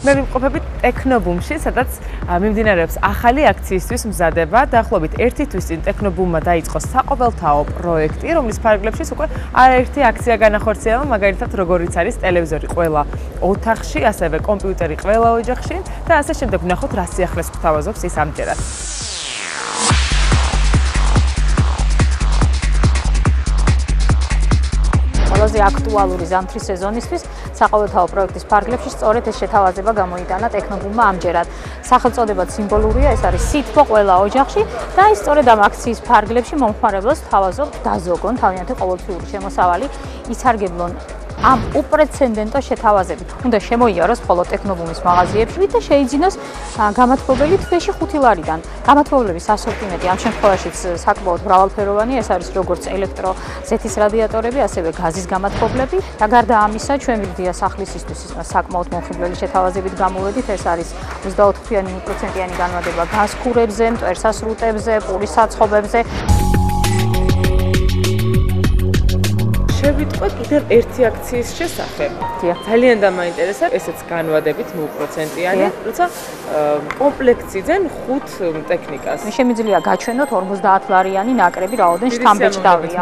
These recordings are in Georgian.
მე ვიმყოფებით ტექნობუმში, სადაც მიმდინარეობს ახალი აქციისთვის მზადება. დაახლოებით 1 თვის წინ ტექნობუმმა დაიწყო საყოველთაო პროექტი, რომლის ფარგლებშიც უკვე არაერთი აქცია განახორციელა, მაგალითად, როგორიც არის ტელევიზორი ყველა ოთახში, ასევე კომპიუტერი ყველა ოჯახში და ასე შემდეგ. ვნახოთ, რა სიახლეს გვთავაზობს ის ამჯერად. ყველაზე აქტუალური ზამთრის სეზონისთვის საყოველთაო პროექტის ფარგლებში სწორედ ეს შეთავაზება გამოიტანა ტექნობუმმა ამჯერად. სახელწოდებაც სიმბოლურია, ეს არის სითბო ყველა ოჯახში და ის სწორედ ამ აქციის ფარგლებში მომხმარებლებს თავაზობთ დაზოგონ თავიანთი ყოველთვიური შემოსავალი, ისარგებლონ ამ უპრეცედენტო შეთავაზებით. უნდა შემოიაროს მხოლოდ ტექნობუმის მაღაზიებში და შეიძინოს გამათბობელი თვეში 5 ლარიდან. გამათბობლების ასორტიმენტი ამ შემთხვევაშიც საკმაოდ მრავალფეროვანია, ეს არის როგორც ელექტროზეთის რადიატორები, ასევე გაზის გამათბობლები. და გარდა ამისა, ჩვენ ვიდეო სახლისისთვის საკმაოდ მომხიბვლელი შეთავაზებით გამოვედით, ეს არის 24%-იანი განმარტება გაზქურებზე, მტვერსასრუტებზე, პურის საცხობებზე. შევიტყვე კიდევ ერთი აქციის შესახებ. ძალიან დამაინტერესა, ესეც განვადებით 0%-იანი, როცა კომპლექციიდან 5 ტექნიკას. მე შემიძლია გაჩვენოთ 50 ლარიანი ნაკრები რაოდენ შთამბეჭდავია.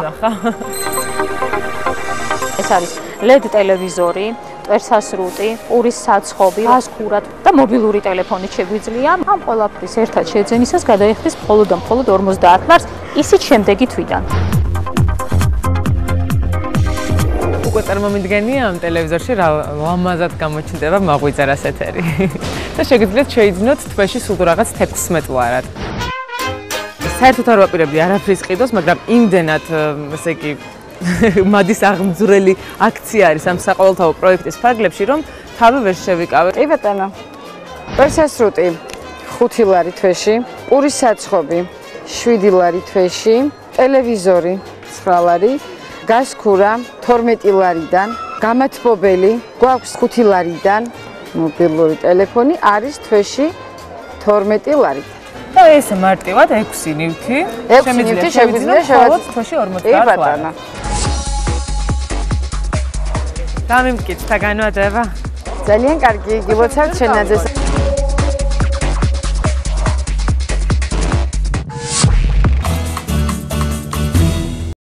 ეს არის LED ტელევიზორი, მტვერსასრუტი, პურის საცხობი, გაზქურა და მობილური ტელეფონით შეგვიძლია ამ ყველაფრის ერთად შეძენისას გადაიხდის მხოლოდ 50 ლარს, ისიც შემდეგი თვიდან. უკვე წარმომიდგენია ამ ტელევიზორში რა ლამაზად გამოჩნდება მაღვიძარას ეთერი. და შეგიძლიათ შეიძინოთ თვეში სულ რაღაც 16 ლარად. საერთოდ არ ვაპირებდი არაფრის ყიდოს, მაგრამ იმდენად, ესე იგი, მადის აღმძვრელი აქცია არის ამ საყოველთაო პროექტის ფარგლებში, რომ თავი ვერ შევიკავე. კი ბატონო. მტვერსასრუტი 5 ლარი თვეში, პურის საცხობი 7 ლარი თვეში, ტელევიზორი 9 ლარი. გაზქურა 12 ლარიდან, გამათბობელი გვაქვს 5 ლარიდან, მობილური ტელეფონი არის თვეში 12 ლარი. და ეს მარტივად 6 ნივთი. 6 ნივთი შეგვიძლია მხოლოდ თვეში 50 ლარი. გამიმკითხა განვადება. ძალიან კარგი, გილოცავთ შენაძეს.